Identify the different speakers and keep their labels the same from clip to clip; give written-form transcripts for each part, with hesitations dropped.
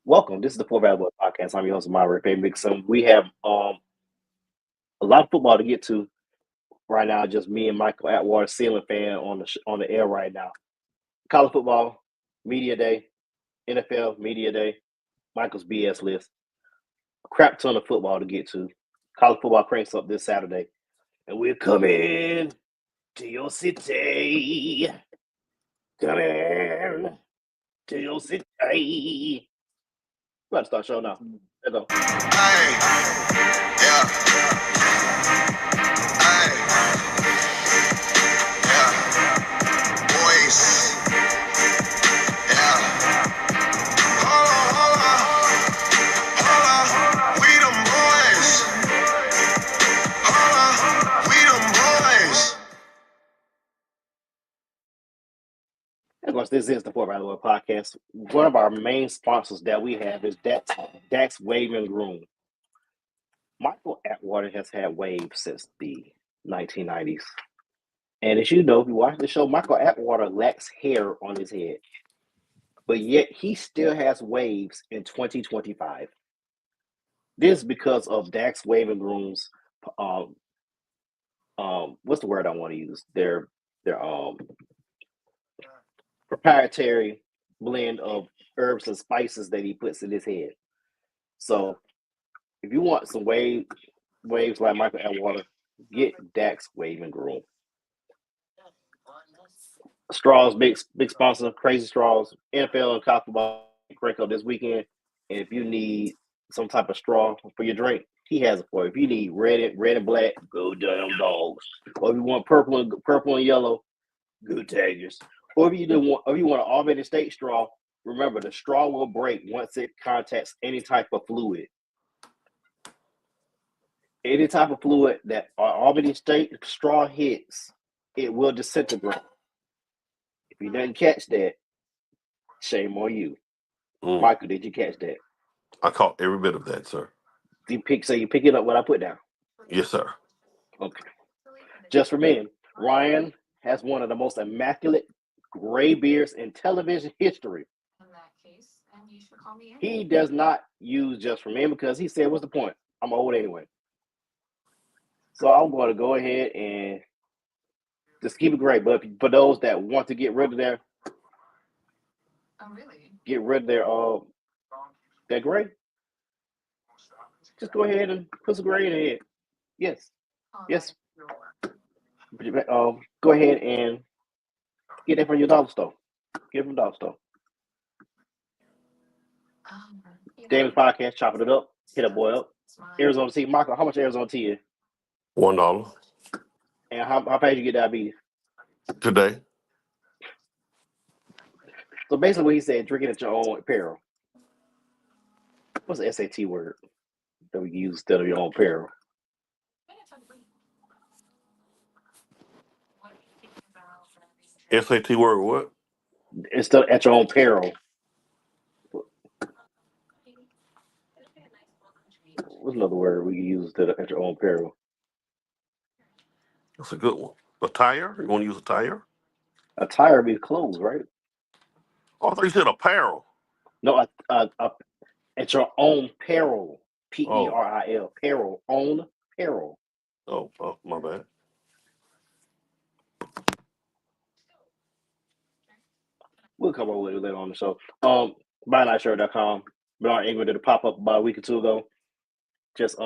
Speaker 1: Welcome. This is the Four Valley Boys Podcast. I'm your host, Myra Pay Mixon. We have a lot of football to get to right now. Just me and Michael Atwater, ceiling fan, on the air right now. College football media day, NFL media day, Michael's BS list. A crap ton of football to get to. College football cranks up this Saturday, and we're coming to your city. Coming to your city. We're about to start show now. Let's go.
Speaker 2: Hey, yeah. Hey, yeah. Boys, yeah. Hold on. We them boys. We them boys.
Speaker 1: Of course, this is the Four Valley Boys Podcast. One of our main sponsors that we have is Dax Wave and Groom. Michael Atwater has had waves since the 1990s. And as you know, if you watch the show, Michael Atwater lacks hair on his head. But yet he still has waves in 2025. This is because of Dax Wave and Groom's what's the word I want to use? Their proprietary blend of herbs and spices that he puts in his head. So if you want some waves like Michael Atwater, get Dax Wave and Groom. Straws, big sponsor, Crazy Straws. NFL and college football crank up this weekend. And if you need some type of straw for your drink, he has it for you. If you need red and black, go damn dogs. Or if you want purple and yellow, go Tigers. Or if you want an Albany State straw, remember the straw will break once it contacts any type of fluid. Any type of fluid that Albany State straw hits, it will disintegrate. If you didn't catch that, shame on you. Michael, did you catch that?
Speaker 3: I caught every bit of that, sir.
Speaker 1: You picking up what I put down?
Speaker 3: Yes, sir.
Speaker 1: Okay. Just for men, Ryan has one of the most immaculate gray beards in television history.
Speaker 4: In that case, and you should call me in.
Speaker 1: He does not use Just for Men because he said, what's the point? I'm old anyway. So I'm going to go ahead and just keep it gray. But for those that want to get rid of their that gray, just go ahead and put some gray in the head. Yes. Yes. Go ahead and get that from your dollar store. Get it from the dollar store. Davis Podcast, chopping it up. Hit a boy up. Arizona tea. Michael, how much Arizona tea is?
Speaker 3: $1.
Speaker 1: And how fast you get diabetes?
Speaker 3: Today.
Speaker 1: So basically what he said, drinking at your own peril. What's the SAT word that we can use instead of your own peril?
Speaker 3: SAT word what?
Speaker 1: Instead of at your own peril. What's another word we can use instead of at your own peril?
Speaker 3: That's a good one. A tire? You want to use a tire?
Speaker 1: A tire means clothes, right?
Speaker 3: Oh, I thought you said apparel.
Speaker 1: No, at your own peril. Peril. Peril. Own peril.
Speaker 3: Oh, my bad.
Speaker 1: We'll come up with it later on the show. BuyNightShirt.com. Bernard Ingram did a pop-up about a week or two ago. Just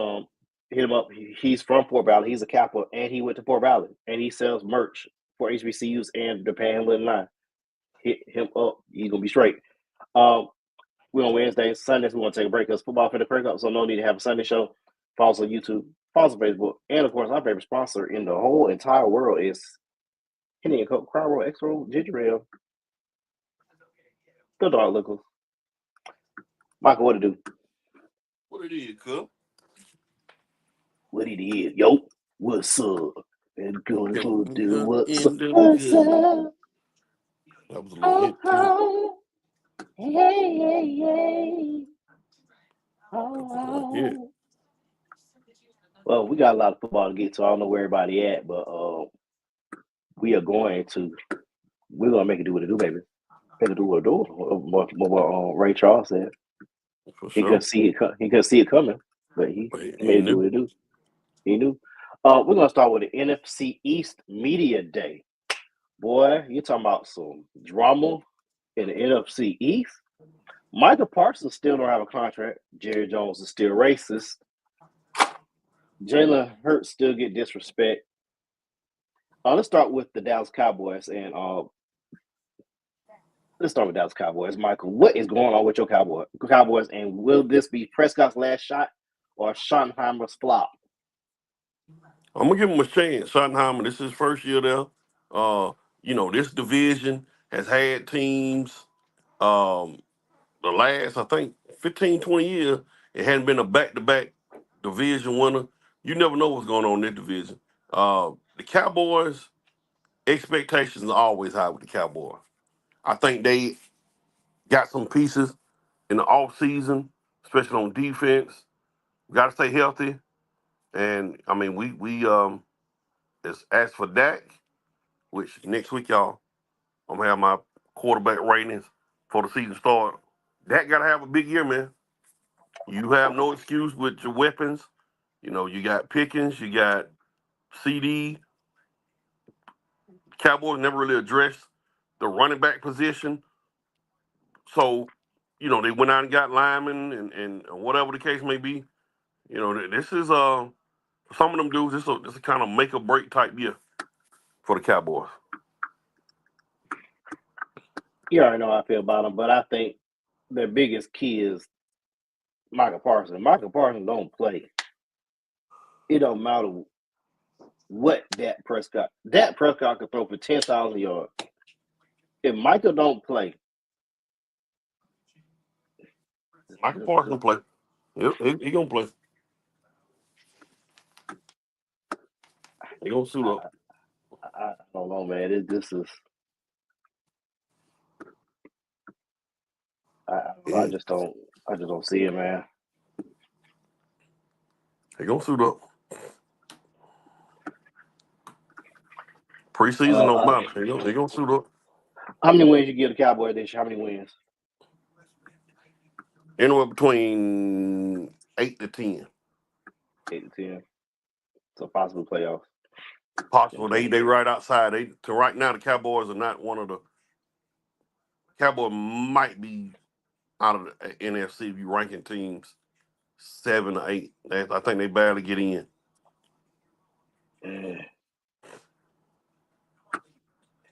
Speaker 1: hit him up. He's from Fort Valley. He's a Kappa, and he went to Fort Valley. And he sells merch for HBCUs and the Panhandle line. Hit him up. He's going to be straight. We're on Wednesdays. Sundays, we want to take a break because football for the crank up, so no need to have a Sunday show. Follow us on YouTube. Follow us on Facebook. And, of course, our favorite sponsor in the whole entire world is Henny & Coke, Crown Roll, X-Roll, Ginger Ale. The Dark Liquors. Michael, what it do?
Speaker 3: What it is, cuz?
Speaker 1: What it is? Yo, what's up? And going to do what's up?
Speaker 3: That was a little hit, too.
Speaker 1: Hey.
Speaker 3: Yeah.
Speaker 1: Well, we got a lot of football to get to. I don't know where everybody at, but we're going to make it do what it do, baby. Make it do what it do. What Ray Charles said.
Speaker 3: For
Speaker 1: He
Speaker 3: sure.
Speaker 1: could see it. He could see it coming, but he
Speaker 3: He
Speaker 1: made it do
Speaker 3: knew.
Speaker 1: what he do. He knew. We're gonna start with the NFC East Media Day. Boy, you talking about some drama in the NFC East? Michael Parsons still don't have a contract. Jerry Jones is still racist. Jalen Hurts still get disrespect. Let's start with the Dallas Cowboys and let's start with Dallas Cowboys. Michael, what is going on with your Cowboys, and will this be Prescott's last shot or Schottenheimer's flop?
Speaker 3: I'm gonna give him a chance. Schottenheimer, this is his first year there. This division has had teams. Um, the last, I think, 15, 20 years, it hadn't been a back-to-back division winner. You never know what's going on in that division. The Cowboys, expectations are always high with the Cowboys. I think they got some pieces in the off season, especially on defense. Got to stay healthy, and I mean as for Dak, which next week y'all, I'm gonna have my quarterback ratings for the season start. Dak got to have a big year, man. You have no excuse with your weapons. You got Pickens, you got CD. Cowboys never really addressed the running back position. So, they went out and got linemen and whatever the case may be. This is for some of them dudes, this is kind of make or break type year for the Cowboys.
Speaker 1: You already know how I feel about them, but I think their biggest key is Michael Parsons. Michael Parsons don't play. It don't matter what Dak Prescott. Dak Prescott could throw for 10,000 yards. If Michael don't play,
Speaker 3: Michael Parsons play. Yep, he gonna play. He gonna suit up.
Speaker 1: I don't know, man. This is I just don't see it, man.
Speaker 3: He gonna suit up. Preseason don't matter. He gonna suit up.
Speaker 1: How many wins you give the Cowboys this year? How many wins?
Speaker 3: Anywhere between 8 to 10.
Speaker 1: 8 to 10. So possible playoffs.
Speaker 3: Possible. They right outside. To right now the Cowboys are not one of the Cowboys might be out of the NFC if you ranking teams 7 or 8. I think they barely get in.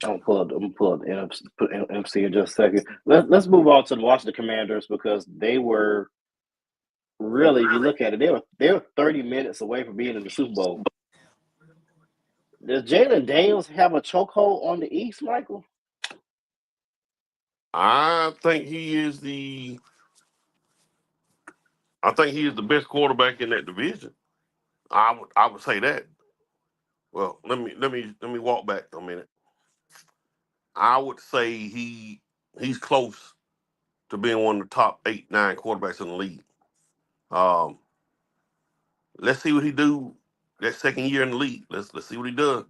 Speaker 1: I'm gonna pull up the NFC in just a second. Let's move on to the Washington Commanders because they were really, if you look at it, they were 30 minutes away from being in the Super Bowl. Does Jayden Daniels have a chokehold on the East, Michael?
Speaker 3: I think he is the best quarterback in that division. I would say that. Well, let me walk back a minute. I would say he's close to being one of the top 8, 9 quarterbacks in the league. Um, let's see what he do that second year in the league. Let's see what he does.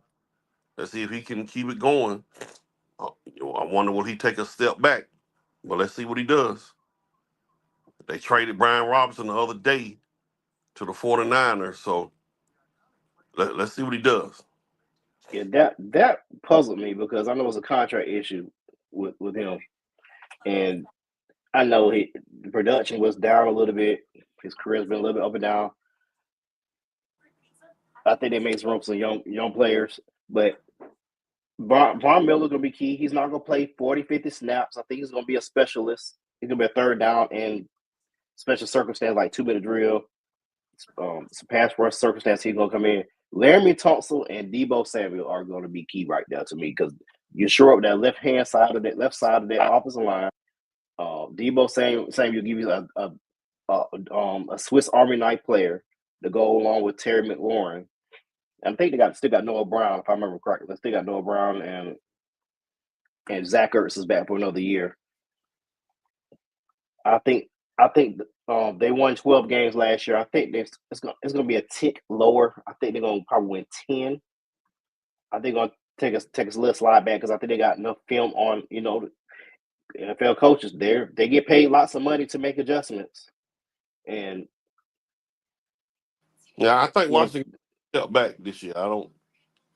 Speaker 3: Let's see if he can keep it going. I wonder will he take a step back? But let's see what he does. They traded Brian Robinson the other day to the 49ers, so let's see what he does.
Speaker 1: Yeah, that puzzled me because I know it's a contract issue with him, and I know the production was down a little bit. His career's been a little bit up and down. I think they made some room for some young players, but Von Miller's going to be key. He's not going to play 40, 50 snaps. I think he's going to be a specialist. He's going to be a third down and special circumstance like 2-minute drill, some pass rush circumstance. He's going to come in. Laramie Tunsil and Debo Samuel are going to be key right now to me because you shore up that left side of that offensive line. Debo Samuel give you a Swiss Army knife player to go along with Terry McLaurin. I think they still got Noah Brown, if I remember correctly. They still got Noah Brown and Zach Ertz is back for another year. I think they won 12 games last year. I think it's going to be a tick lower. I think they're going to probably win 10. I think they're going to take a little slide back because I think they got enough film on. NFL coaches, they get paid lots of money to make adjustments, and
Speaker 3: Yeah, I think
Speaker 1: yeah,
Speaker 3: Washington step back this year. I don't.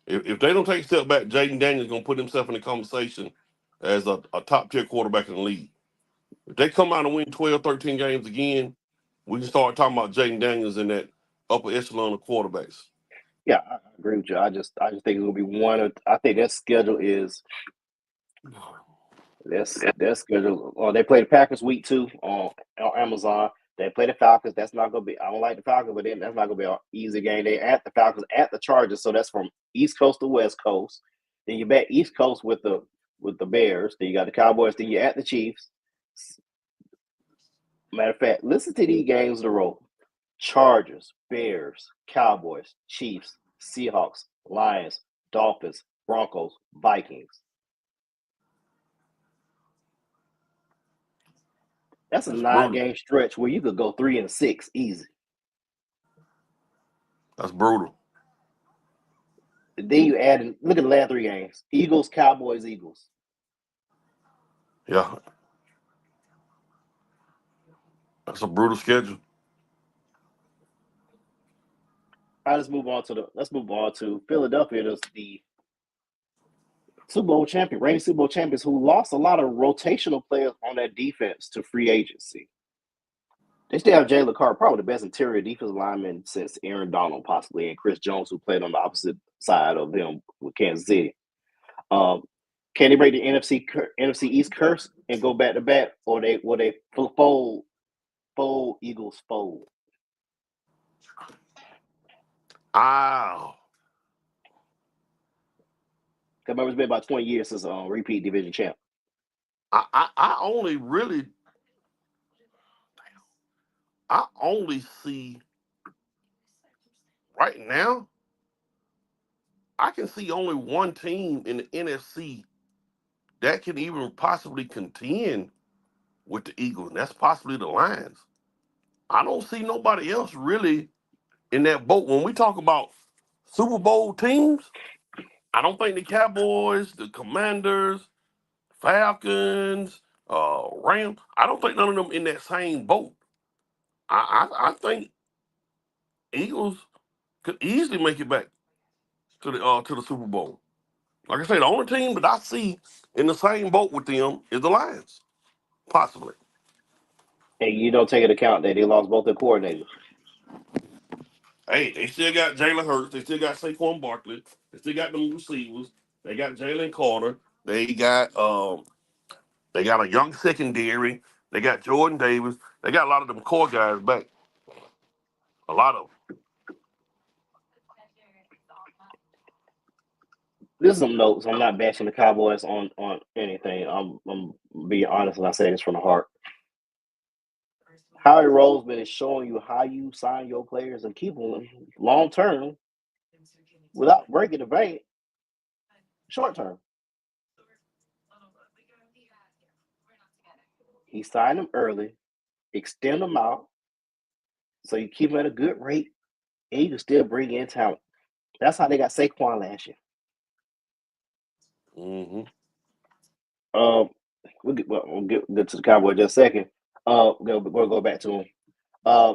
Speaker 3: If they don't take a step back, Jayden Daniels is gonna put himself in the conversation as a top tier quarterback in the league. If they come out and win 12, 13 games again, we can start talking about Jayden Daniels in that upper echelon of quarterbacks.
Speaker 1: yeah, I agree with you. I just think it's gonna be one of. I think their schedule is their schedule. They play the Packers week 2 on Amazon. They play the Falcons. That's not gonna be. I don't like the Falcons, but then that's not gonna be an easy game. They at the Falcons at the Chargers, so that's from East Coast to West Coast. Then you back East Coast with the Bears. Then you got the Cowboys. Then you at the Chiefs. Matter of fact, listen to these games in a row: Chargers, Bears, Cowboys, Chiefs, Seahawks, Lions, Dolphins, Broncos, Vikings. That's a
Speaker 3: That's
Speaker 1: nine
Speaker 3: brutal.
Speaker 1: game stretch where you could go 3-6 easy.
Speaker 3: That's brutal.
Speaker 1: Then you add in, look at the last 3 games: Eagles, Cowboys, Eagles.
Speaker 3: Yeah, that's a brutal schedule.
Speaker 1: All right, let's move on to Philadelphia. That's the Super Bowl champion, reigning Super Bowl champions, who lost a lot of rotational players on that defense to free agency. They still have Jalen Carter, probably the best interior defensive lineman since Aaron Donald, possibly, and Chris Jones, who played on the opposite side of him with Kansas City. Um, can they break the NFC East curse and go back to back, or will they fold Eagles fold?
Speaker 3: Ow.
Speaker 1: Because remember, it's been about 20 years since repeat division champ.
Speaker 3: I only really I only see right now. I can see only one team in the NFC that can even possibly contend with the Eagles, and that's possibly the Lions. I don't see nobody else really in that boat. When we talk about Super Bowl teams, I don't think the Cowboys, the Commanders, Falcons, Rams, I don't think none of them in that same boat. I think Eagles could easily make it back to the Super Bowl. Like I say, the only team that I see in the same boat with them is the Lions, possibly.
Speaker 1: And you don't take into account that they lost both their coordinators.
Speaker 3: Hey, they still got Jalen Hurts. They still got Saquon Barkley. They still got them receivers. They got Jalen Carter. They got a young secondary. They got Jordan Davis. They got a lot of them core guys back. A lot of them.
Speaker 1: This is some notes. I'm not bashing the Cowboys on anything. I'm being honest when I say this from the heart. Howie Roseman is showing you how you sign your players and keep them long term without breaking the bank short term. He signed them early, extend them out, so you keep them at a good rate, and you can still bring in talent. That's how they got Saquon last year.
Speaker 3: Mm-hmm.
Speaker 1: Um, we'll get to the Cowboys just a second. We'll go back to them. Uh,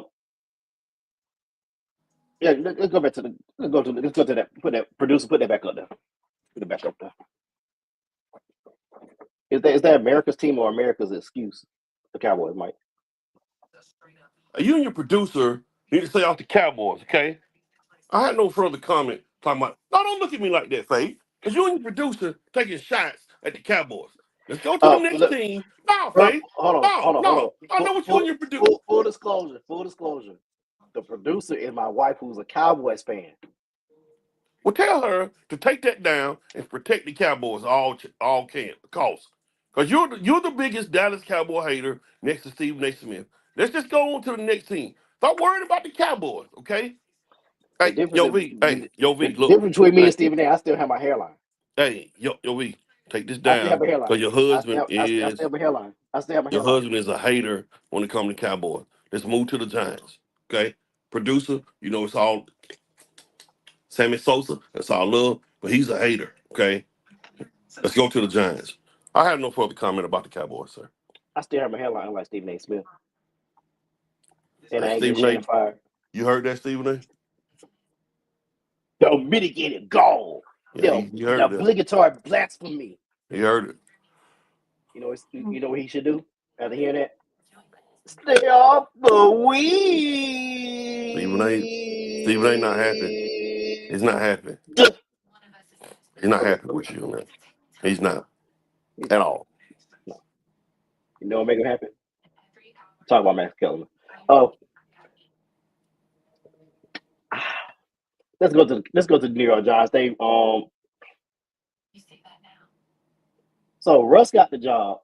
Speaker 1: yeah, let's go back to the let's go to that. Put that back up there. Put it back up there. Is that America's team or America's excuse? The Cowboys, Mike.
Speaker 3: You and your producer need to stay off the Cowboys, okay? I had no further comment talking about. No, don't look at me like that, Faye. Because you and your producer taking shots at the Cowboys. Let's go to the next
Speaker 1: Look,
Speaker 3: team. No, Faye.
Speaker 1: hold on,
Speaker 3: No,
Speaker 1: hold on, hold on.
Speaker 3: no. I know what you and your producer.
Speaker 1: Full disclosure. Full disclosure. The producer is my wife, who's a Cowboys fan.
Speaker 3: Well, tell her to take that down and protect the Cowboys all can costs. Because you're the biggest Dallas Cowboy hater next to Stephen A. Smith. Let's just go on to the next team. Stop worrying about the Cowboys, okay?
Speaker 1: The
Speaker 3: Hey,
Speaker 1: difference,
Speaker 3: Yo V. Hey, Yo
Speaker 1: the
Speaker 3: V. Look.
Speaker 1: difference between me and
Speaker 3: Hey,
Speaker 1: Stephen A. I still have my hairline.
Speaker 3: hey, Yo V. Take this
Speaker 1: I still have
Speaker 3: down
Speaker 1: a hairline.
Speaker 3: because
Speaker 1: I still have a hairline. I still have my
Speaker 3: your
Speaker 1: hairline.
Speaker 3: husband is a hater when it comes to Cowboys. Let's move to the Giants, okay? Producer, it's all Sammy Sosa. That's all love, but he's a hater, okay? Let's go to the Giants. I have no further comment about the Cowboys, sir.
Speaker 1: I still have my headline like Stephen A. Smith, and I
Speaker 3: Hey,
Speaker 1: ain't getting
Speaker 3: Stephen A.
Speaker 1: Shannon fired.
Speaker 3: You heard that, Stephen A?
Speaker 1: The mitigated goal.
Speaker 3: Yeah,
Speaker 1: The
Speaker 3: he heard that.
Speaker 1: obligatory blasphemy.
Speaker 3: He heard it.
Speaker 1: You know what he should do after hearing that? Stay off the weed.
Speaker 3: Stephen A. not happy. He's not happy. He's not happy with you on that. He's not at all.
Speaker 1: No. You know what make him happy? Talk about Max Kellerman. Oh, let's go to the New York Giants. So Russ got the job,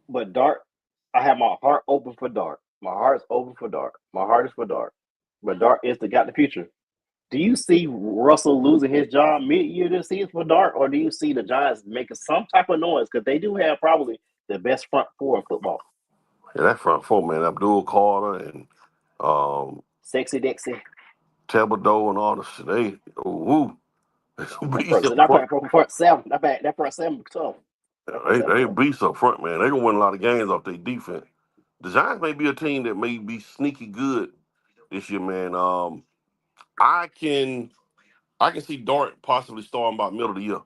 Speaker 1: but Dart, I have my heart open for Dart. My heart's open for Dart. My heart is for Dart. But Dart got the future. Do you see Russell losing his job mid-year this season for Dart, or do you see the Giants making some type of noise? Because they do have probably the best front four in football.
Speaker 3: Yeah, that front four, man, Abdul Carter and
Speaker 1: Sexy Dixie.
Speaker 3: Thibodeau and all the shit. They
Speaker 1: Front seven. That front seven tough.
Speaker 3: They beast up front, man. They gonna win a lot of games off their defense. The Giants may be a team that may be sneaky good this year, man. I can see Dart possibly starting by middle of the year.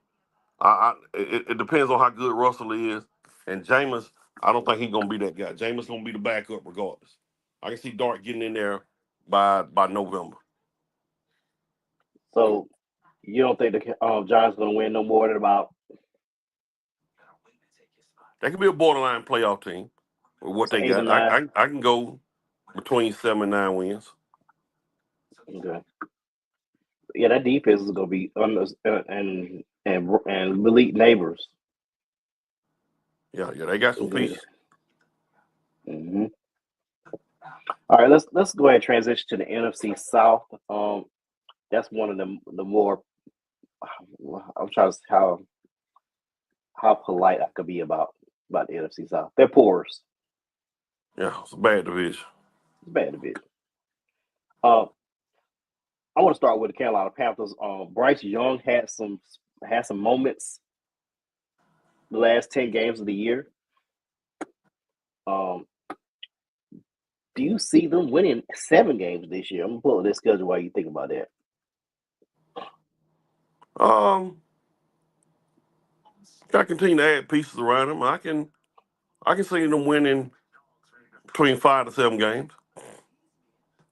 Speaker 3: It depends on how good Russell is, and Jameis. I don't think he's gonna be that guy. Jameis gonna be the backup regardless. I can see Dart getting in there by November.
Speaker 1: So you don't think the Giants gonna win no more than about?
Speaker 3: They could be a borderline playoff team with what they got. I can go between 7 and 9 wins.
Speaker 1: Okay. Yeah, that defense is gonna be and elite neighbors.
Speaker 3: Yeah, they got some pieces.
Speaker 1: Mm-hmm. All right, let's go ahead and transition to the NFC South. That's one of the more. I'm trying to see how polite I could be about the NFC South. They're porous.
Speaker 3: Yeah, it's a bad division.
Speaker 1: It's a bad division. I want to start with the Carolina Panthers. Bryce Young had some moments the last 10 games of the year. Do you see them winning 7 games this year? I'm gonna pull up this schedule while you think about that.
Speaker 3: Gotta continue to add pieces around them. I can see them winning between 5 to 7 games.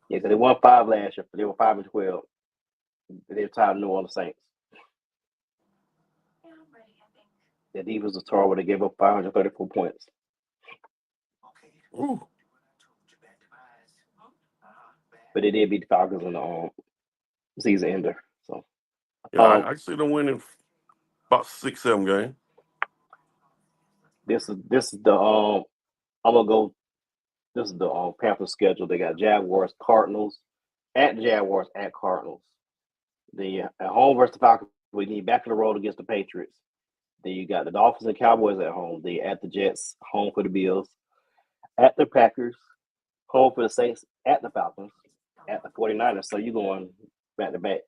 Speaker 1: Yeah, because they won 5 last year. They were 5-12. They're tied to New Orleans Saints. Their defense was terrible. They gave up 534 points.
Speaker 3: Ooh.
Speaker 1: But they did beat the Falcons in the season ender. So
Speaker 3: yeah, I see them winning about 6, 7 games.
Speaker 1: This is the I'm gonna go. This is the Panthers schedule. They got Jaguars, Cardinals, at Jaguars, at Cardinals. Then at home versus the Falcons. We need back on the road against the Patriots. Then you got the Dolphins and Cowboys at home. Then at the Jets, home for the Bills, at the Packers, home for the Saints, at the Falcons, at the 49ers. So you're going back to back.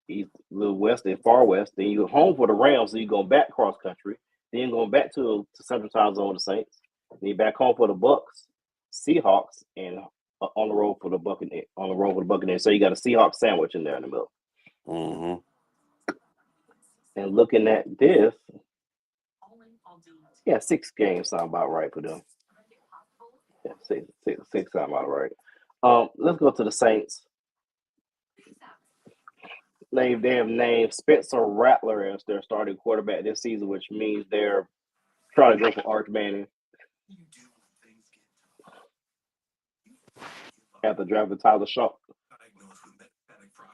Speaker 1: East, little west and far west. Then you're home for the Rams. So you're going back cross country. Then you're going back to Central Time Zone the Saints. Then you're back home for the Bucks, Seahawks, and on the road for the Buccaneers. So you got a Seahawks sandwich in there in the middle.
Speaker 3: Mm-hmm.
Speaker 1: And looking at this, 6 games sound about right for them. Yeah, six sound about right. Let's go to the Saints. They have named Spencer Rattler as their starting quarterback this season, which means they're trying to go for Arch Manning. After drafting Tyler Shaw,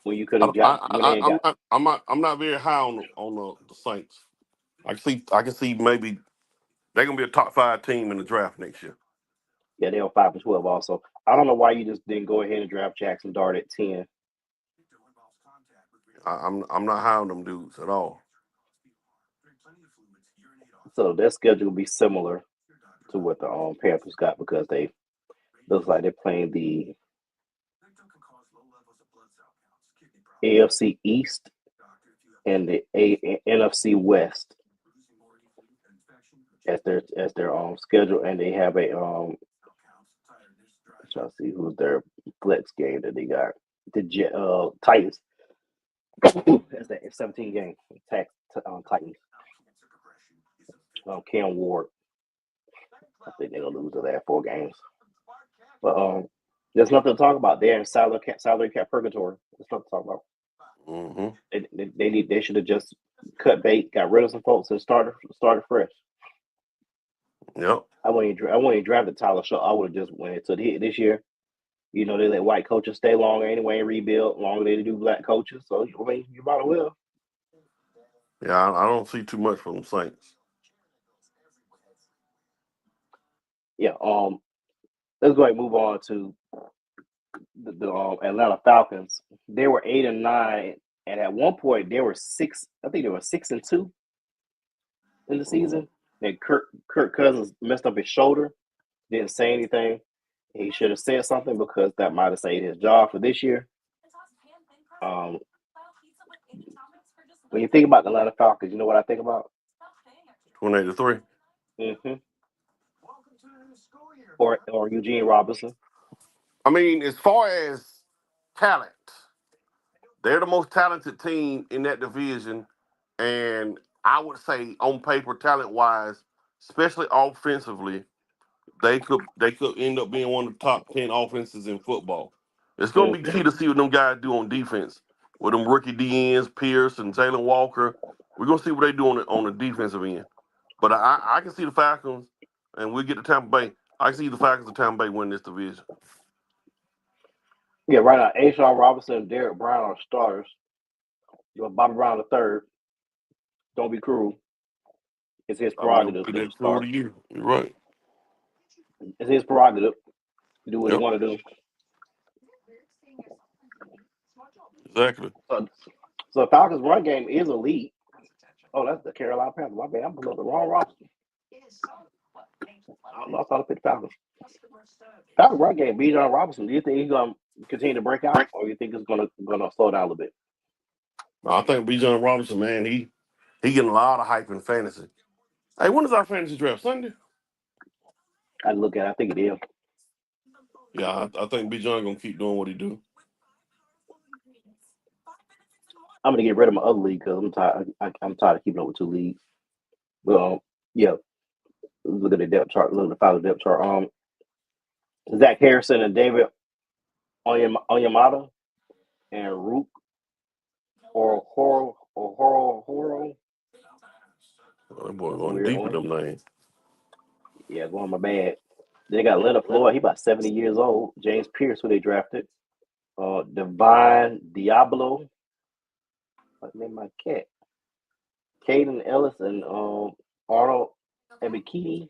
Speaker 1: when you could have got,
Speaker 3: I'm not very high on the Saints. I can see maybe they're gonna be a top 5 team in the draft next year.
Speaker 1: Yeah, they're 5-12 also. I don't know why you just didn't go ahead and draft Jackson Dart at 10.
Speaker 3: I'm not high on them dudes at all.
Speaker 1: So their schedule will be similar to what the Panthers got because they looks like they're playing the AFC East and the NFC West. as their schedule, and they have a trying to see who's their flex game that they got. The Titans. That's that 17 game Titans. Cam Ward. I think they're gonna lose the last 4 games. But there's nothing to talk about. They're in salary cap purgatory. There's nothing to talk about.
Speaker 3: Mm-hmm.
Speaker 1: They should have just cut bait, got rid of some folks, and started fresh.
Speaker 3: Yep.
Speaker 1: I wouldn't even drafted Tyler Shaw. I would have just went into this year. You know, they let white coaches stay longer anyway and rebuild longer than they do black coaches. So I mean, you might as well.
Speaker 3: Yeah, I don't see too much from the Saints.
Speaker 1: Yeah. Let's go ahead and move on to the Atlanta Falcons. They were 8-9, and at one point they were 6. I think they were 6-2 in the season. And Kirk Cousins messed up his shoulder. Didn't say anything. He should have said something because that might have saved his job for this year. When you think about the Atlanta Falcons, you know what I think about?
Speaker 3: 28-3.
Speaker 1: Mm-hmm. Or Eugene Robinson.
Speaker 3: I mean, as far as talent, they're the most talented team in that division, and I would say on paper, talent-wise, especially offensively, they could end up being one of the top 10 offenses in football. It's going to be key to see what them guys do on defense with them rookie DNs, Pierce and Jalen Walker. We're going to see what they do on the defensive end. But I can see the Falcons, and we'll get to Tampa Bay. I can see the Falcons and Tampa Bay win this division.
Speaker 1: Yeah, right now, Ashawn Robinson and Derek Brown are starters. You know, Bobby Brown III. Don't be cruel. It's his prerogative to start.
Speaker 3: You're right.
Speaker 1: It's his prerogative to do what he
Speaker 3: Yep.
Speaker 1: want to do.
Speaker 3: Exactly.
Speaker 1: So the Falcons' run game is elite. Oh, that's the Carolina Panthers. My bad. I'm pulling up the wrong roster. I don't know. I thought I picked Falcons. Falcons' run game, Bijan Robinson. Do you think he's going to continue to break out, or do you think it's going to slow down a little bit?
Speaker 3: I think Bijan Robinson, man, he getting a lot of hype in fantasy. Hey, when is our fantasy draft? Sunday?
Speaker 1: I look at it. I think it is.
Speaker 3: Yeah, I think Bijan going to keep doing what he do.
Speaker 1: I'm going to get rid of my other league because I'm tired. I'm tired of keeping up with 2 leagues. Well, yeah. Look at the depth chart. Look at the final depth chart. Zach Harrison and David Onyemata and Rook or Horo.
Speaker 3: That boy going deep with them names.
Speaker 1: Yeah, going my bad. They got Leonard Floyd. He about 70 years old. James Pierce, who they drafted. Divine Diablo. What's the name of my cat? Caden Ellis and Arnold Ebikini.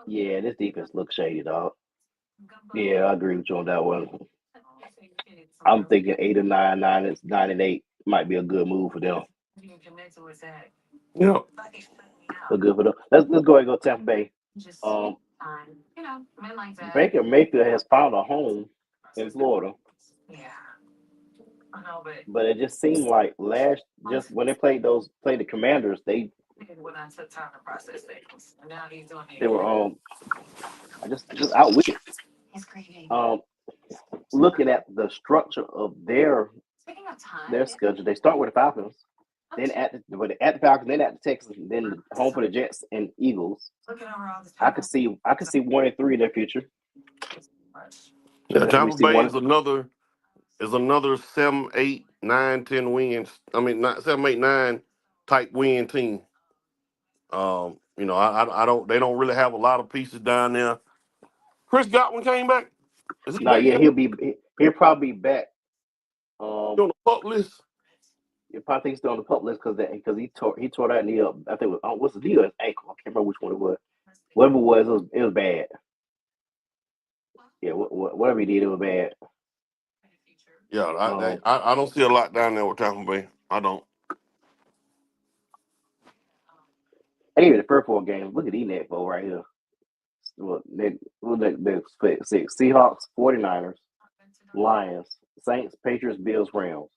Speaker 1: Yeah, this defense looks shady, dog. Yeah, I agree with you on that one. I'm thinking 8-9, 9-8 might be a good move for them.
Speaker 3: Yeah.
Speaker 1: Look good for them. Let's go ahead and go Tampa Bay. Baker Mayfield has found a home in Florida. But it just seemed like just when they played the Commanders, they were just outwitted. Looking at the structure of their schedule, they start with the Falcons, then at the Falcons, then at the Texans, then home for the Jets and Eagles. I could see 1-3 in their future.
Speaker 3: Yeah, Tampa Bay is another 7, 8, 9, 10 wins. I mean, not 7, 8, 9 type win team. You know, I don't. They don't really have a lot of pieces down there. Chris Godwin came back. Is he back?
Speaker 1: Yeah, he'll probably be back.
Speaker 3: On the pup list.
Speaker 1: You probably think he's still on the pup list because he tore that knee up. I think what's the knee or his ankle? I can't remember which one it was. Whatever it was, it was bad. Yeah, whatever he did, it was bad.
Speaker 3: Yeah, I don't see a lot down there with Tampa Bay. I don't.
Speaker 1: Anyway, the first 4 games. Look at these four right here. They split 6: Seahawks, 49ers, Lions, Saints, Patriots, Bills, Rams.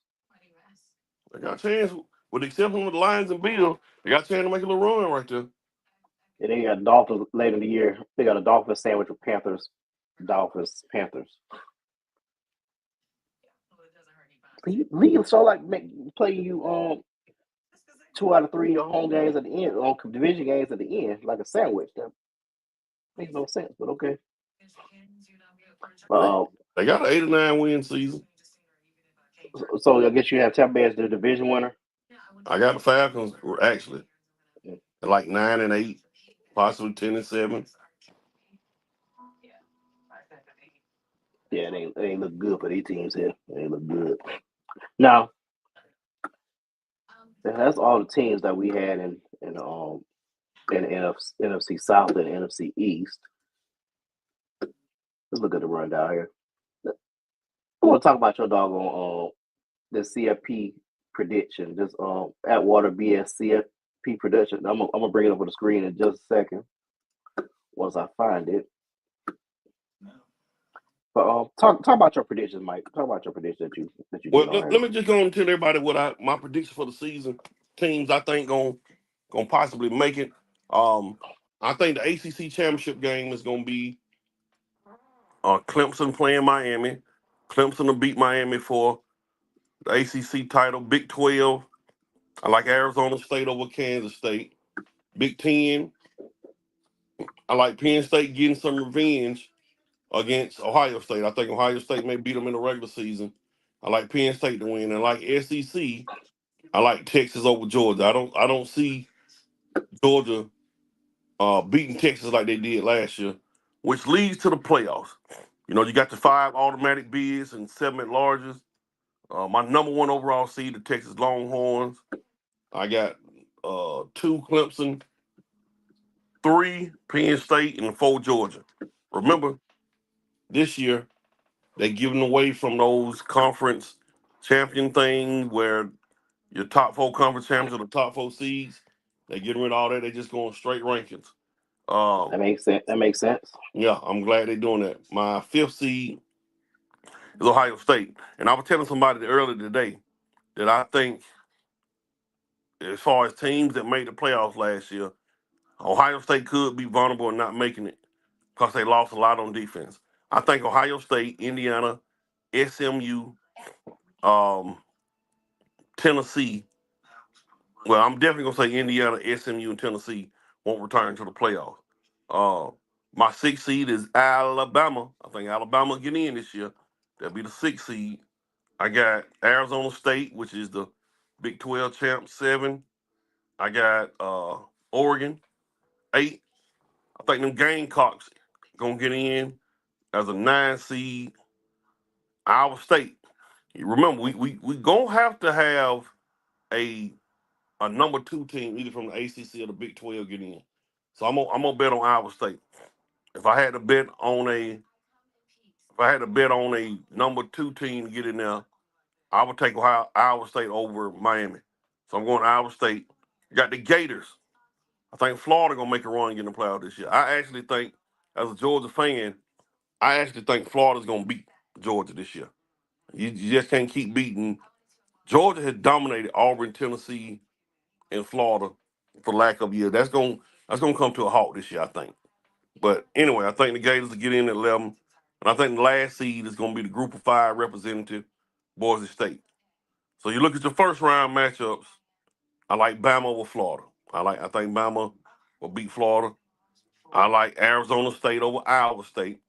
Speaker 3: They got a chance. With the exception of the Lions and Bills, they got a chance to make a little run right there.
Speaker 1: And they got Dolphins later in the year. They got a Dolphins sandwich with Panthers. Dolphins, Panthers. League so like play you 2 out of 3 home games at the end, on division games at the end, like a sandwich. That makes no sense, but okay.
Speaker 3: They got an 8 or 9 win season.
Speaker 1: So I guess you have Tampa Bay as the division winner.
Speaker 3: I got the Falcons actually at like 9 and 8, possibly 10 and 7.
Speaker 1: Yeah, they ain't look good for these teams here. They ain't look good. Now, that's all the teams that we had in the NFC South and NFC East. Let's look at the rundown here. I want to talk about your doggone the CFP prediction. This Atwater BS CFP prediction. I'm gonna bring it up on the screen in just a second once I find it. But talk about your predictions, Mike. Talk about your predictions that you
Speaker 3: Well,
Speaker 1: did on
Speaker 3: let me just go and tell everybody what my prediction for the season. Teams I think gonna possibly make it. I think the ACC championship game is gonna be Clemson playing Miami. Clemson will beat Miami for the ACC title. Big 12, I like Arizona State over Kansas State. Big 10, I like Penn State getting some revenge against Ohio State. I think Ohio State may beat them in the regular season. I like Penn State to win. And like SEC, I like Texas over Georgia. I don't see Georgia beating Texas like they did last year, which leads to the playoffs. You know, you got the 5 automatic bids and 7 at larges. My number 1 overall seed, the Texas Longhorns. I got 2 Clemson, 3 Penn State, and 4 Georgia. Remember, this year they giving away from those conference champion things where your top 4 conference champions are the top 4 seeds. They getting rid of all that. They just going straight rankings.
Speaker 1: that makes sense. That makes sense.
Speaker 3: Yeah, I'm glad they're doing that. My 5th seed is Ohio State, and I was telling somebody earlier today that I think, as far as teams that made the playoffs last year, Ohio State could be vulnerable and not making it because they lost a lot on defense. I think Ohio State, Indiana, SMU, um, Tennessee. Well, I'm definitely gonna say Indiana, SMU, and Tennessee won't return to the playoffs. Uh, my 6th seed is Alabama. I think Alabama will get in this year. That'll be the 6th seed. I got Arizona State, which is the Big 12 champ, 7. I got Oregon, 8. I think them Gamecocks gonna get in as a 9 seed. Iowa State. You remember, we gonna have to have a number 2 team either from the ACC or the Big 12 get in. So I'm gonna bet on Iowa State. If I had to bet on a number 2 team to get in there, I would take Iowa State over Miami. So I'm going to Iowa State. You got the Gators. I think Florida gonna make a run and get in the playoff this year. I actually think, as a Georgia fan, I actually think Florida's gonna beat Georgia this year. You just can't keep beating. Georgia has dominated Auburn, Tennessee, and Florida for lack of years. That's gonna come to a halt this year, I think. But anyway, I think the Gators will get in at 11, and I think the last seed is gonna be the Group of 5 representative, Boise State. So you look at your first round matchups. I like Bama over Florida. I think Bama will beat Florida. I like Arizona State over Iowa State,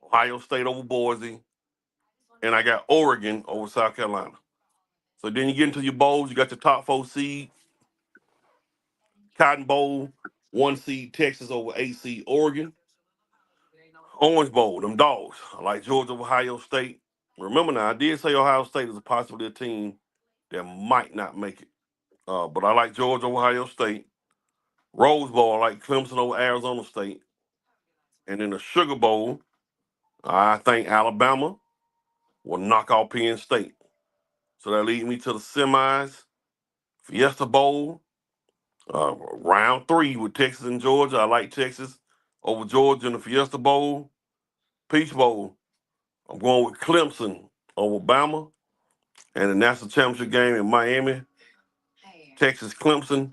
Speaker 3: Ohio State over Boise, and I got Oregon over South Carolina. So then you get into your bowls. You got your top 4 seed, Cotton Bowl, 1 seed Texas over 8 seed Oregon. Orange Bowl, them dogs. I like Georgia over Ohio State. Remember now, I did say Ohio State is a possibly a team that might not make it. But I like Georgia over Ohio State. Rose Bowl, I like Clemson over Arizona State. And in the Sugar Bowl, I think Alabama will knock out Penn State. So that leads me to the semis. Fiesta Bowl, round 3 with Texas and Georgia. I like Texas over Georgia in the Fiesta Bowl. Peach Bowl, I'm going with Clemson over Bama. and the national championship game in Miami, Texas Clemson.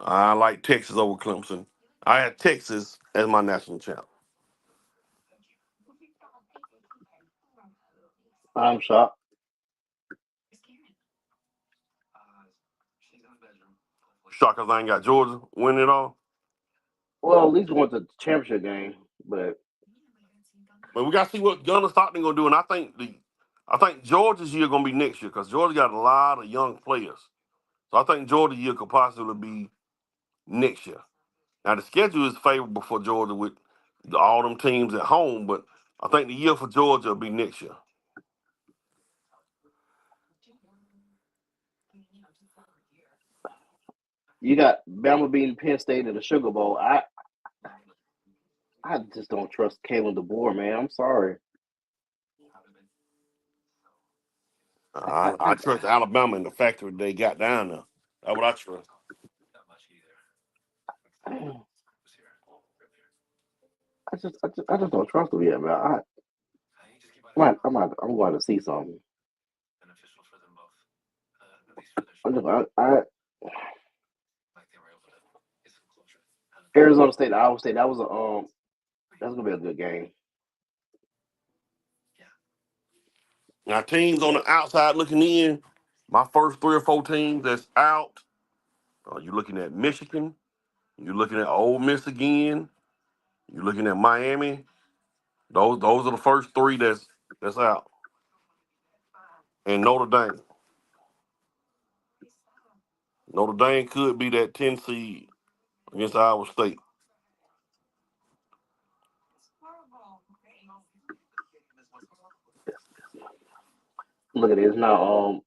Speaker 3: I like Texas over Clemson. I had Texas as my national champ.
Speaker 1: I'm shocked.
Speaker 3: Shocked 'cause I ain't got Georgia winning it all.
Speaker 1: Well, at least went to the championship game, but
Speaker 3: But we got to see what Gunner Stockton gonna do, and I think Georgia's year gonna be next year because Georgia got a lot of young players. So I think Georgia's year could possibly be next year. Now the schedule is favorable for Georgia with all them teams at home, but I think the year for Georgia will be next year.
Speaker 1: you got Bama beating Penn State in the Sugar Bowl. I just don't trust Kalen DeBoer, man. I'm sorry.
Speaker 3: I trust Alabama in the factory they got down there. That's what I trust.
Speaker 1: I just don't trust him yet, man. I'm going to see something. I Arizona State, Iowa State. That's gonna be a good game.
Speaker 3: Now teams on the outside looking in, my first 3 or 4 teams that's out. You're looking at Michigan. You're looking at Ole Miss again. You're looking at Miami. Those are the first 3 that's out. And Notre Dame. Notre Dame could be that 10 seed against Iowa State.
Speaker 1: Look at this now.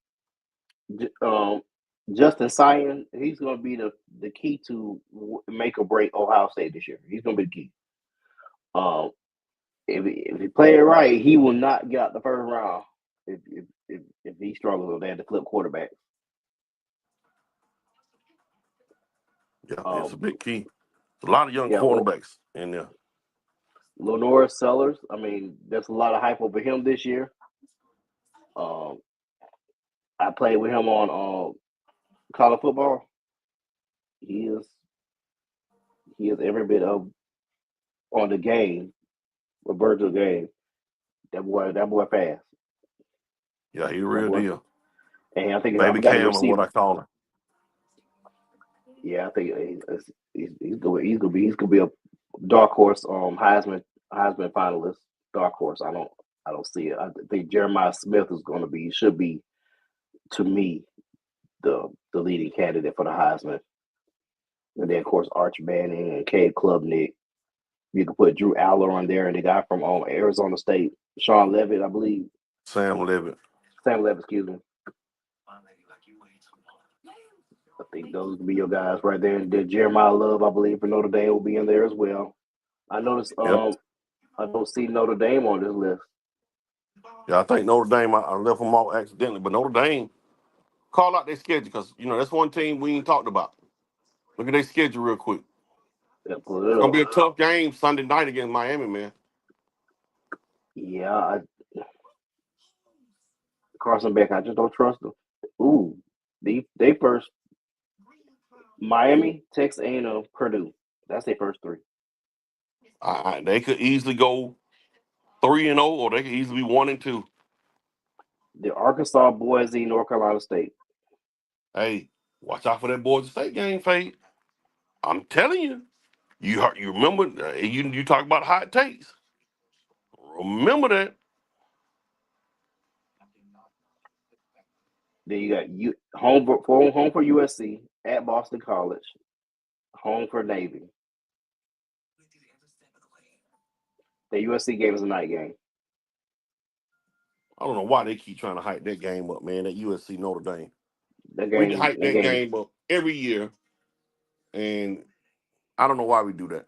Speaker 1: Justin Sion, he's going to be the key to make or break Ohio State this year. He's going to be the key. Um, if he play it right, he will not get out the first round. If he struggles, or they have to flip quarterback.
Speaker 3: Yeah, it's a big key. There's a lot of young
Speaker 1: Yeah,
Speaker 3: cornerbacks in there.
Speaker 1: Lenore Sellers. I mean, there's a lot of hype over him this year. I played with him on college football. He is every bit of on the game, a virtual game. That boy fast.
Speaker 3: Yeah, he's a
Speaker 1: That
Speaker 3: real
Speaker 1: boy,
Speaker 3: deal.
Speaker 1: and I think I
Speaker 3: Baby
Speaker 1: forgot the
Speaker 3: Cam is what
Speaker 1: receiver.
Speaker 3: I call him.
Speaker 1: Yeah, I think he's gonna be a dark horse Heisman finalist. Dark horse. I don't see it. I think Jeremiah Smith should be to me the leading candidate for the Heisman. And then of course Arch Manning and Cade Klubnik. You can put Drew Aller on there, and the guy from Arizona State, Sean Levitt, I believe.
Speaker 3: Sam Levitt.
Speaker 1: Sam Levitt, excuse me. I think those would be your guys right there. And then Jeremiah Love, I believe, for Notre Dame will be in there as well. I noticed
Speaker 3: Yep.
Speaker 1: I don't see Notre Dame on this list.
Speaker 3: Yeah, I think Notre Dame, I left them off accidentally, but Notre Dame call out their schedule because, that's one team we ain't talked about. Look at their schedule real quick.
Speaker 1: Yeah, pull it
Speaker 3: It's going
Speaker 1: up.
Speaker 3: to be a tough game Sunday night against Miami, man.
Speaker 1: Yeah, Carson Beck, I just don't trust them. Ooh, they first Miami, Texas A&M, Purdue. That's their first 3.
Speaker 3: They could easily go 3-0, or they could easily be 1-2.
Speaker 1: The Arkansas, Boise, North Carolina State.
Speaker 3: Hey, watch out for that Boise State game, Fade. I'm telling you. You remember you talk about hot takes. Remember that.
Speaker 1: Then you got home for USC, at Boston College, home for Navy. The USC game is a night game.
Speaker 3: I don't know why they keep trying to hype that game up, man. That USC Notre Dame.
Speaker 1: That
Speaker 3: We hype that
Speaker 1: game.
Speaker 3: game up every year, and I don't know why we do that.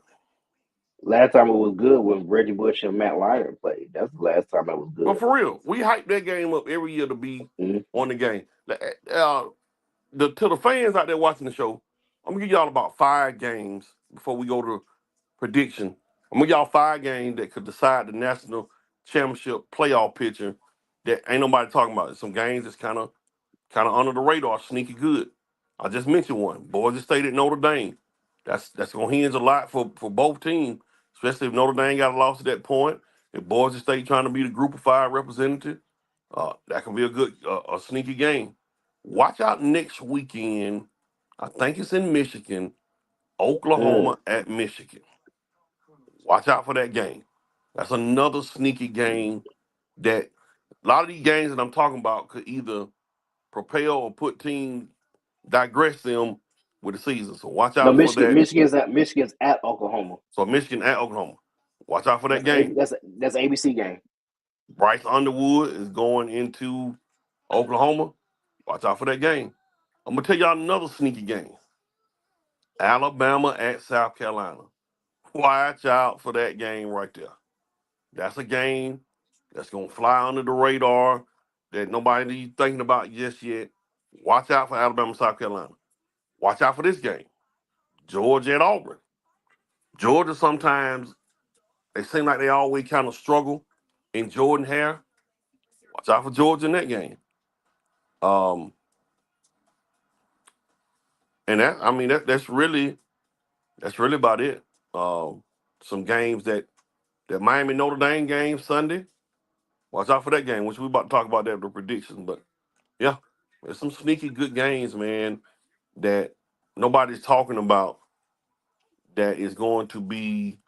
Speaker 1: Last time it was good when Reggie Bush and Matt Leinart played. That's the last time it was
Speaker 3: But
Speaker 1: good.
Speaker 3: for real, we hype that game up every year to be on the game. To the fans out there watching the show, I'm gonna give y'all about 5 games before we go to prediction. I'm gonna give y'all 5 games that could decide the national championship playoff picture that ain't nobody talking about. Some games that's kind of under the radar, sneaky good. I just mentioned one. Boise State at Notre Dame. That's gonna hinge a lot for both teams, especially if Notre Dame got a loss at that point. If Boise State trying to be the Group of 5 representative, that can be a good a sneaky game. Watch out next weekend. I think it's in Michigan, Oklahoma at Michigan. Watch out for that game. That's another sneaky game that a lot of these games that I'm talking about could either propel or put teams digress them with the season. So watch
Speaker 1: No,
Speaker 3: out for that.
Speaker 1: Michigan's at Oklahoma.
Speaker 3: So Michigan at Oklahoma. Watch out for that game.
Speaker 1: That's an ABC game.
Speaker 3: Bryce Underwood is going into Oklahoma. Watch out for that game. I'm gonna tell y'all another sneaky game. Alabama at South Carolina. Watch out for that game right there. That's a game that's gonna fly under the radar that nobody's thinking about just yet. Watch out for Alabama, South Carolina. Watch out for this game. Georgia at Auburn. Georgia sometimes they seem like they always kind of struggle in Jordan Hare. Watch out for Georgia in that game. And that's really about it. Some games that Miami Notre Dame game Sunday. Watch out for that game, which we about to talk about that the predictions. But yeah, there's some sneaky good games, man, that nobody's talking about that is going to be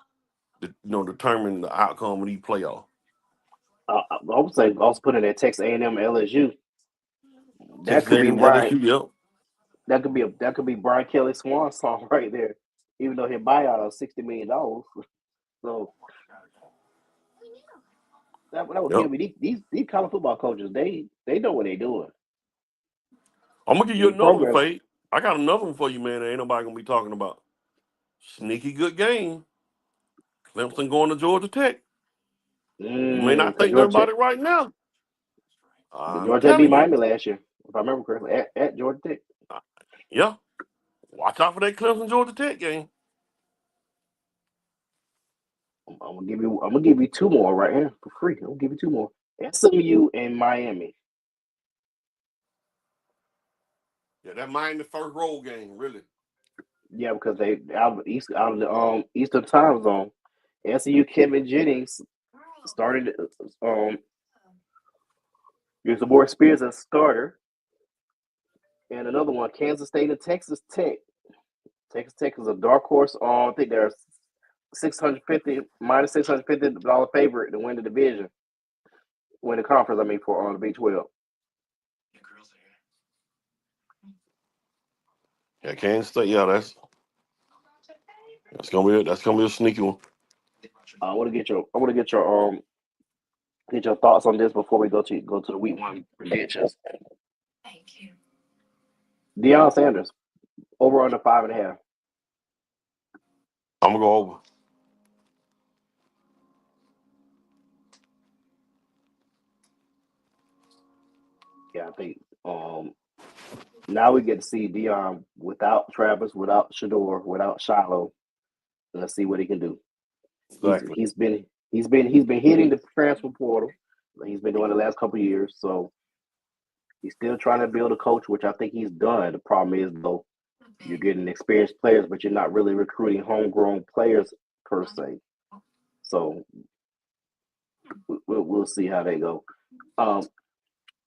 Speaker 3: determine the outcome of these playoffs.
Speaker 1: I would say also put in that Texas A&M LSU. That
Speaker 3: Texas
Speaker 1: could be
Speaker 3: A&M,
Speaker 1: Brian.
Speaker 3: LSU, yep.
Speaker 1: That could be Brian Kelly's swan song right there. Even though his buyout of $60 million, so that would kill
Speaker 3: Yep.
Speaker 1: me. These college football coaches, they know what they're doing.
Speaker 3: I'm gonna give you
Speaker 1: These
Speaker 3: another one,
Speaker 1: programs.
Speaker 3: Fade. I got another one for you, man. That ain't nobody gonna be talking about. Sneaky good game. Clemson going to Georgia Tech. You may not
Speaker 1: Because
Speaker 3: think nothing about it right now. I'm
Speaker 1: Georgia Tech beat
Speaker 3: telling you.
Speaker 1: Miami last year, if I remember correctly, at Georgia Tech.
Speaker 3: Yeah. Watch out for that Clemson Georgia Tech game.
Speaker 1: I'm gonna give you two more right here for free. I'm gonna give you two more. SMU and Miami.
Speaker 3: Yeah, that Miami first roll game, really.
Speaker 1: Yeah, because they out of the Eastern time zone. SMU Kevin Jennings started used the boy Spears as starter. And another one, Kansas State and Texas Tech. Texas Tech is a dark horse. I think they're -$650 favorite to win the division, win the conference. I mean, for on the Big 12.
Speaker 3: Yeah, Kansas State. Yeah, that's gonna be a sneaky one.
Speaker 1: I want to get your thoughts on this before we go to the week one predictions.
Speaker 4: Thank you.
Speaker 1: Deion Sanders over under 5.5.
Speaker 3: I'm gonna go over.
Speaker 1: Yeah, I think now we get to see Deion without Travis, without Shador, without Shiloh. Let's see what he can do.
Speaker 3: Exactly.
Speaker 1: He's been hitting the transfer portal. He's been doing the last couple of years, so he's still trying to build a coach, which I think he's done. The problem is though, you're getting experienced players, but you're not really recruiting homegrown players per se. So we'll see how they go.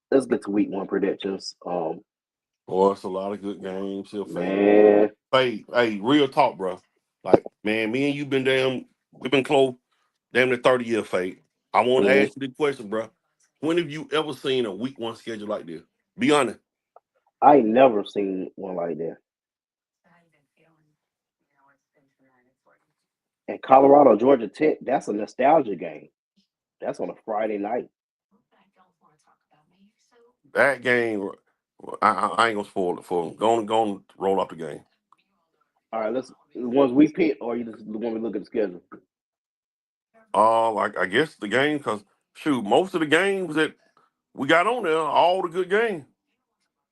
Speaker 1: Let's get to week one predictions.
Speaker 3: Boy, it's a lot of good games here, Fade.
Speaker 1: Man,
Speaker 3: Hey, real talk, bro. Like, man, me and you we've been close, damn near 30 years, Fade. I want to
Speaker 1: mhm.
Speaker 3: ask you the question, bro. When have you ever seen a week one schedule like this? Be honest.
Speaker 1: I ain't never seen one like that. And Colorado, Georgia Tech, that's a nostalgia game. That's on a Friday night.
Speaker 3: That game, I ain't gonna spoil it for him. Go on, roll up the game.
Speaker 1: All right, let's the ones we pick, or you just want me to look at the schedule.
Speaker 3: Like I guess the game, because shoot, most of the games that we got on there, are all the good games.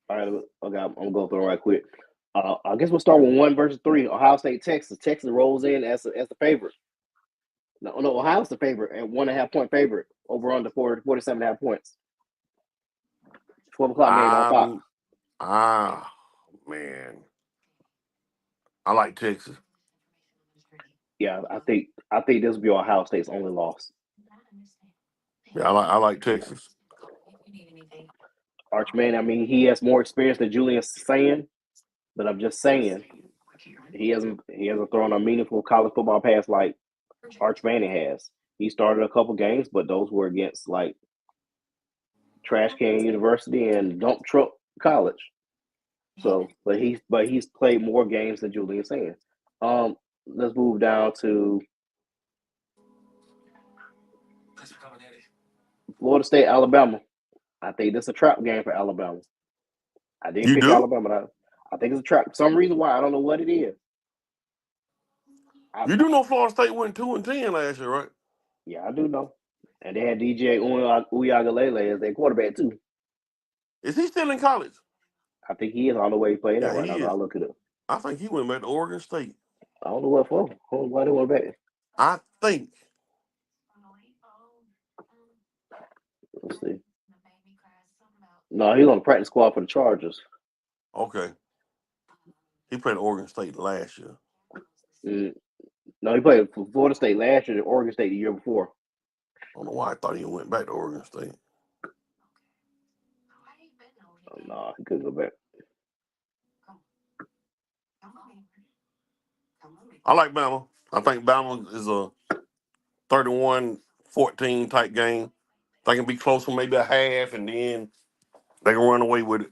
Speaker 1: All right, okay, I'm gonna go through it right quick. I guess we'll start with 1 versus 3. Ohio State, Texas. Texas rolls in as the favorite. No, Ohio's the favorite at 1.5 point favorite over under 47.5 points. 12 o'clock game on Fox.
Speaker 3: I'm man. I like Texas.
Speaker 1: Yeah, I think this will be Ohio State's only loss.
Speaker 3: Yeah, I like Texas.
Speaker 1: Archman, I mean, he has more experience than Julian's saying, but I'm just saying he hasn't thrown a meaningful college football pass like Arch Manning has. He started a couple games, but those were against like Trash Can University and Dump Truck College. So, but he's played more games than Julian saying. Let's move down to Florida State, Alabama. I think this is a trap game for Alabama. I didn't
Speaker 3: You
Speaker 1: pick
Speaker 3: do?
Speaker 1: Alabama. I think it's a trap. For some reason why I don't know what it is.
Speaker 3: You do know Florida State went 2-10 last year, right?
Speaker 1: Yeah, I do know. And they had DJ Uyagalele as their quarterback too.
Speaker 3: Is he still in college?
Speaker 1: I think he is on the way to play that
Speaker 3: Yeah,
Speaker 1: right now.
Speaker 3: he
Speaker 1: So
Speaker 3: is.
Speaker 1: I'll look it up.
Speaker 3: I think he went back to Oregon State.
Speaker 1: I don't know what for. I don't know why they went back.
Speaker 3: I think.
Speaker 1: Let's see. No, he's on the practice squad for the Chargers.
Speaker 3: Okay. He played Oregon State last year.
Speaker 1: No, he played for Florida State last year and Oregon State the year before.
Speaker 3: I don't know why I thought he went back to Oregon State.
Speaker 1: Oh, no, he couldn't go back.
Speaker 3: I like Bama. I think Bama is a 31-14 type game. They can be close for maybe a half, and then they can run away with it.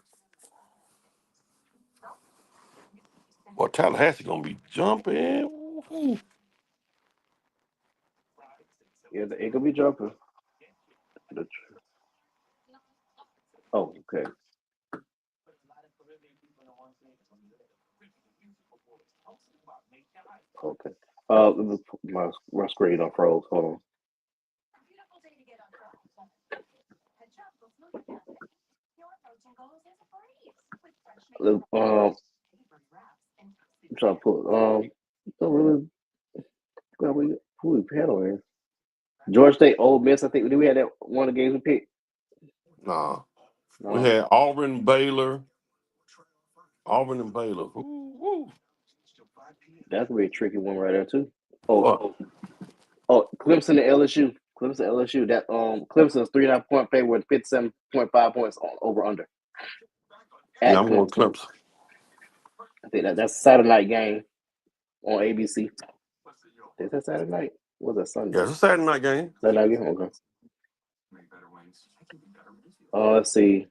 Speaker 3: Well, Tallahassee gonna be jumping. Woo-hoo.
Speaker 1: Yeah, it could be jumping. Oh, okay. Okay. My screen on froze. Hold on. I'm trying to put don't really who we had on here. Georgia State, Ole Miss. I think we had that one of the games we picked.
Speaker 3: Nah, we
Speaker 1: No,
Speaker 3: had Auburn, Baylor, Auburn and Baylor. Woo.
Speaker 1: that's gonna be a tricky one right there too.
Speaker 3: What?
Speaker 1: Clemson and LSU. Clemson LSU. That Clemson's 3.5 point favorite with 57.5 points over under.
Speaker 3: Yeah,
Speaker 1: At
Speaker 3: I'm going
Speaker 1: Clemson.
Speaker 3: Clemson.
Speaker 1: I think that's a Saturday night game on ABC. Is that Saturday night? Was that Sunday?
Speaker 3: Yeah, it's a Saturday night game.
Speaker 1: Saturday night game? Okay. Let's see.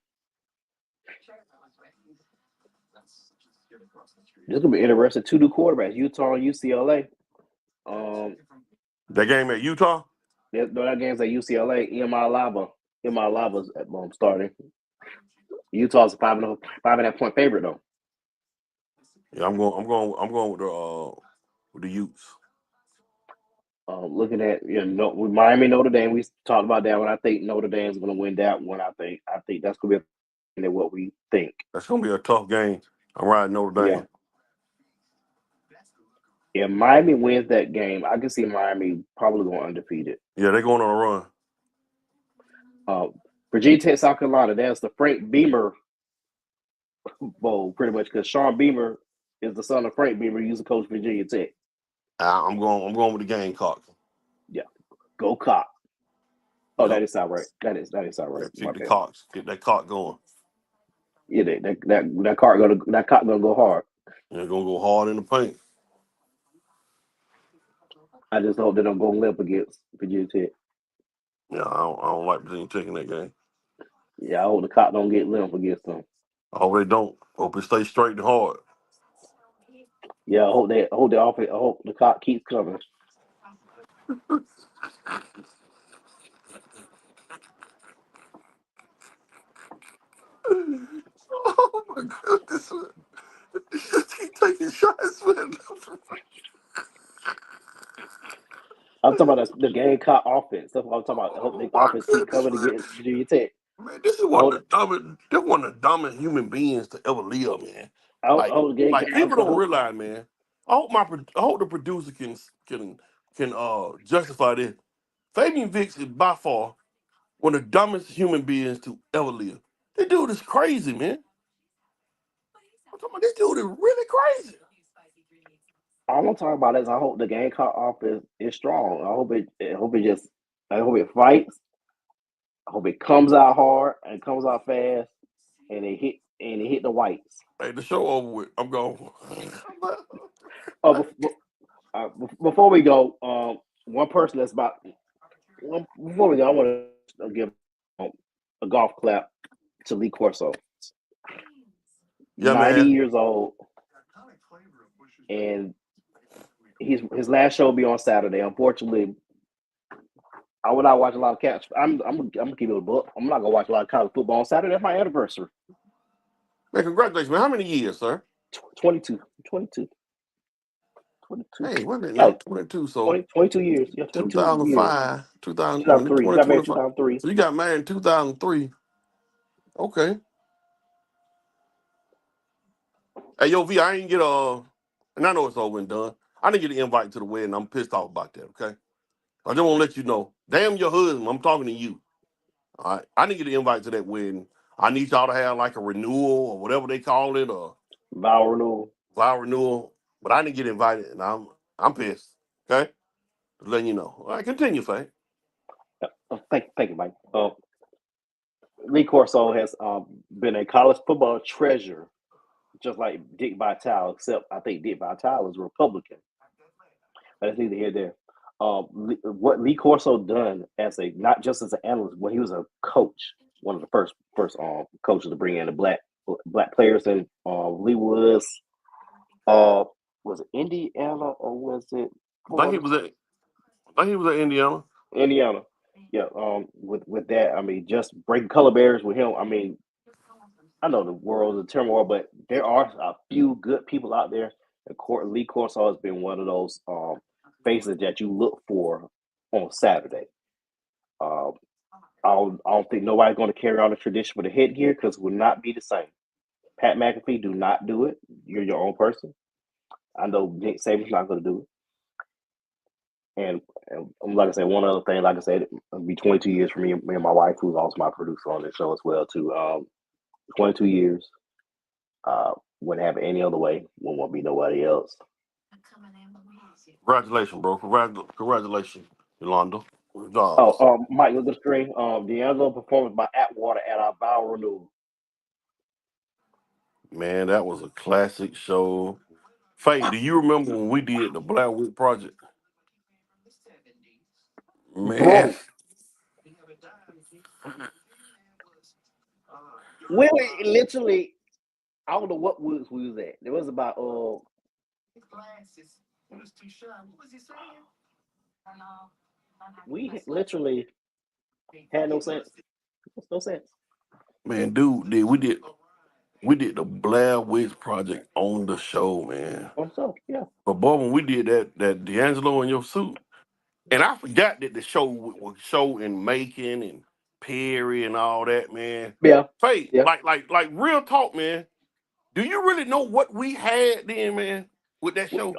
Speaker 1: This is gonna be interesting. Two new quarterbacks, Utah and UCLA.
Speaker 3: That game at Utah?
Speaker 1: That game's at UCLA. EMI Lava's at starting. Utah's a 5.5 point favorite though.
Speaker 3: Yeah, I'm going with the Utes.
Speaker 1: Looking at with Miami Notre Dame, we talked about that one. I think Notre Dame's going to win that one. I think that's going to be what we think.
Speaker 3: That's going to be a tough game. I'm riding Notre Dame.
Speaker 1: Yeah, Miami wins that game. I can see Miami probably going undefeated.
Speaker 3: Yeah, they're going on
Speaker 1: a run. Virginia Tech, South Carolina. That's the Frank Beamer Bowl, pretty much, because Sean Beamer is the son of Frank Beamer. He used to coach Virginia Tech.
Speaker 3: I'm going with the Gamecocks.
Speaker 1: Yeah, go Cock. Oh, yep. That is not right. That is not right.
Speaker 3: Yeah, the Cocks. Get that cock going.
Speaker 1: Yeah, that cock gonna go hard.
Speaker 3: They're gonna go hard in the paint.
Speaker 1: I just hope they don't go limp against Virginia Tech.
Speaker 3: Yeah, I don't like Virginia Tech in that game.
Speaker 1: Yeah, I hope the cock don't get limp against them.
Speaker 3: I hope they don't. Hope it stays straight and hard.
Speaker 1: Yeah, I hope the cock keeps coming.
Speaker 3: Oh my goodness! Keep taking shots, man.
Speaker 1: I'm talking about the Gamecock offense. That's what I'm talking about. I hope the offense keep coming against Virginia Tech.
Speaker 3: Man, this is one of the dumbest human beings to ever live, man. People don't realize, man. I hope the producer can justify this. Fabian Vicks is by far one of the dumbest human beings to ever live. This dude is crazy, man. I'm talking about this dude is really crazy.
Speaker 1: All I'm talking about is I hope the Gamecock offense is strong. I hope it fights. I hope it comes out hard and comes out fast, and it hit the whites.
Speaker 3: Hey, the show over with. I'm going.
Speaker 1: Oh, before we go, one person that's about before we go, I want to give um, a golf clap to Lee Corso.
Speaker 3: Yeah,
Speaker 1: 90
Speaker 3: man.
Speaker 1: years old, and his last show will be on Saturday. Unfortunately, I would not watch a lot of catch. I'm gonna keep it a book. I'm not gonna watch a lot of college football on Saturday. That's my anniversary.
Speaker 3: Man, congratulations, man. How many years, sir?
Speaker 1: 22, 22, 22.
Speaker 3: Hey, wait a minute now.
Speaker 1: Yeah,
Speaker 3: 22. So
Speaker 1: 22 years. Yeah, 22 years.
Speaker 3: 2005, 2000, I mean,
Speaker 1: 2003. He got married in
Speaker 3: 2025.
Speaker 1: 2003.
Speaker 3: So you got married in 2003. Okay. Hey, yo, V, I ain't get and I know it's over and done. I didn't get an invite to the wedding. I'm pissed off about that, okay? I just want to let you know. Damn your husband. I'm talking to you. All right. I didn't get an invite to that wedding. I need y'all to have like a renewal or whatever they call it, or
Speaker 1: Vow renewal.
Speaker 3: vow renewal. But I didn't get invited, and I'm pissed. Okay? Just letting you know. All right, continue, Faye.
Speaker 1: Thank you, Mike. Lee Corso has been a college football treasure, just like Dick Vitale, except I think Dick Vitale is a Republican. But that's neither here nor there. What Lee Corso done as a not just as an analyst, when he was a coach, one of the first coaches to bring in the black players, and Lee uh was it Indiana or was it
Speaker 3: I think he
Speaker 1: Florida?
Speaker 3: was at Indiana.
Speaker 1: Indiana. Yeah. With that, I mean, just breaking color barriers with him. I mean, I know the world is a turmoil, but there are a few good people out there. And Lee Corso has been one of those faces that you look for on Saturday. Um, I don't think nobody's going to carry on the tradition with the headgear because it will not be the same. Pat McAfee, do not do it. You're your own person. I know Nick Saban's not going to do it. And like I said, one other thing, like I said, it'll be 22 years for me and my wife, who's also my producer on this show as well, too. 22 years. Wouldn't happen any other way. Won't be nobody else.
Speaker 3: Congratulations, bro. Congratulations, Yolanda. Good job.
Speaker 1: Oh, Mike, look at the screen. D'Angelo performance by Atwater at our vow renewal.
Speaker 3: Man, that was a classic show. Faye, do you remember when we did the Black Witch Project? Man,
Speaker 1: Bro, we were literally, I don't know what woods we was at. It was about we literally had no sense. No sense.
Speaker 3: man, dude, we did the Blair Witch Project on the show, man.
Speaker 1: So yeah.
Speaker 3: But boy, when we did that D'Angelo in your suit, and I forgot that the show was show in Macon and Perry and all that, man.
Speaker 1: Yeah.
Speaker 3: Faye,
Speaker 1: Yeah.
Speaker 3: like real talk, man. Do you really know what we had then, man, with that show?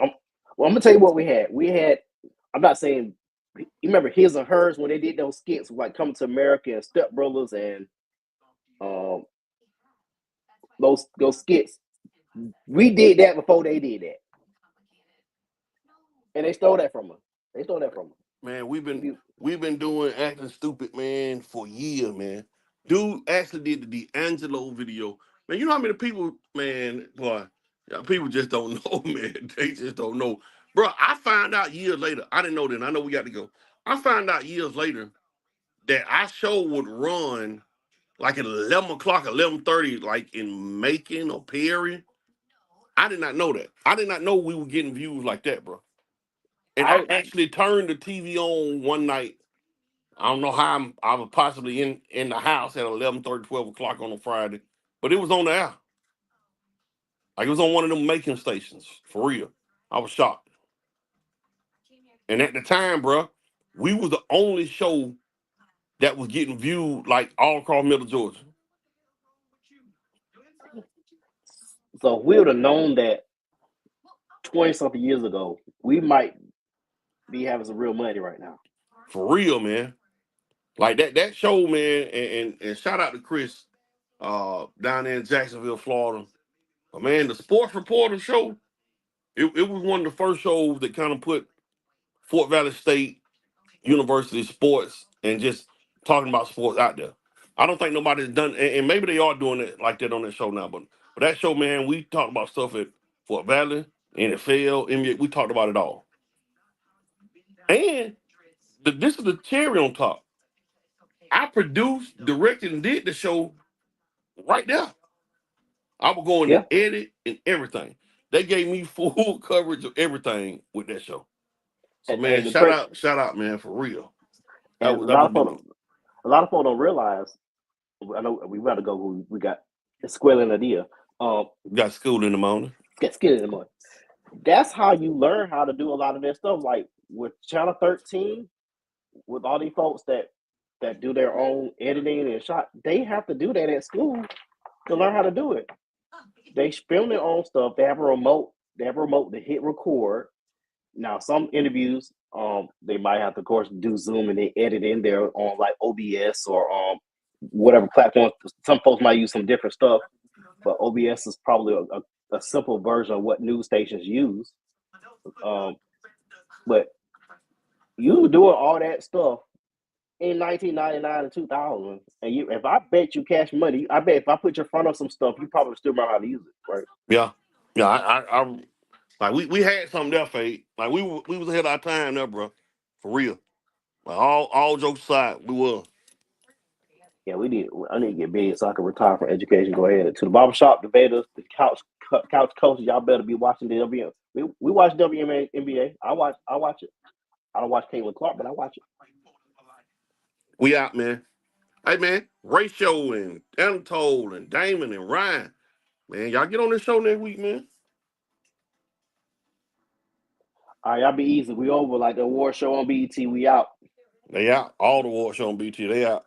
Speaker 1: Well, I'm gonna tell you what we had. We had. I'm not saying. You remember his and hers when they did those skits like Coming to America and Step Brothers and um those skits. We did that before they did that, and they stole that from us. They stole that from us.
Speaker 3: Man, we've been doing acting stupid, man, for years, man. Dude actually did the D'Angelo video. Man, you know how many people, man, boy, yeah, people just don't know, man. They just don't know. Bro, I found out years later. I didn't know then. I know we got to go. I found out years later that our show would run like at 11 o'clock, 11:30, like in Macon or Perry. I did not know that. I did not know we were getting views like that, bro. And I
Speaker 1: I
Speaker 3: actually turned the TV on one night. I don't know how I was possibly in the house at 11:30, 12 o'clock on a Friday, but it was on the air. Like it was on one of them making stations, for real. I was shocked. And at the time, bro, we was the only show that was getting viewed like all across Middle Georgia.
Speaker 1: so if we would have known that 20 something years ago, we might be having some real money right now.
Speaker 3: For real, man. Like that show, man, and shout out to Chris. down there in Jacksonville, Florida. But man, the sports reporter show, it was one of the first shows that kind of put Fort Valley State University sports and just talking about sports out there. I don't think nobody's done, and maybe they are doing it like that on that show now. But that show, man, we talked about stuff at Fort Valley, NFL, NBA. We talked about it all. And this is the cherry on top. I produced, directed, and did the show right there. I would go in
Speaker 1: Yeah.
Speaker 3: and edit and everything. They gave me full coverage of everything with that show. So man,
Speaker 1: And the
Speaker 3: shout out, man, for real.
Speaker 1: and
Speaker 3: That was big.
Speaker 1: a lot of folks don't realize. I know we got to go. We got Square and Adia.
Speaker 3: Got school in the morning.
Speaker 1: Get skin in the mud. That's how you learn how to do a lot of that stuff. Like with Channel 13, with all these folks that do their own editing and shot, they have to do that at school to learn how to do it. They film their own stuff. They have a remote. They have a remote to hit record. Now, some interviews, they might have to, of course, do Zoom and they edit in there on like OBS or whatever platform. Some folks might use some different stuff, but OBS is probably a simple version of what news stations use. But you doing all that stuff in 1999 and 2000, and if I bet you cash money, I bet if I put your front on some stuff, you probably still know how to use it, right?
Speaker 3: Yeah. Yeah, I like we had something there, Fade. Like we was ahead of our time there, bro. For real. Like all jokes aside, we were.
Speaker 1: Yeah, we need. I need to get big so I can retire from education. Go ahead to the barbershop debaters, the couch coaches. Y'all better be watching the WNBA. We watch WNBA. I watch it. I don't watch Caitlin Clark, but I watch it.
Speaker 3: We out, man. Hey man, Ratio and Anatole and Damon and Ryan. Man, y'all get on this show next week, man.
Speaker 1: All right, y'all be easy. We over like the award show on BET. We out.
Speaker 3: They out. All the award show on BT, they out.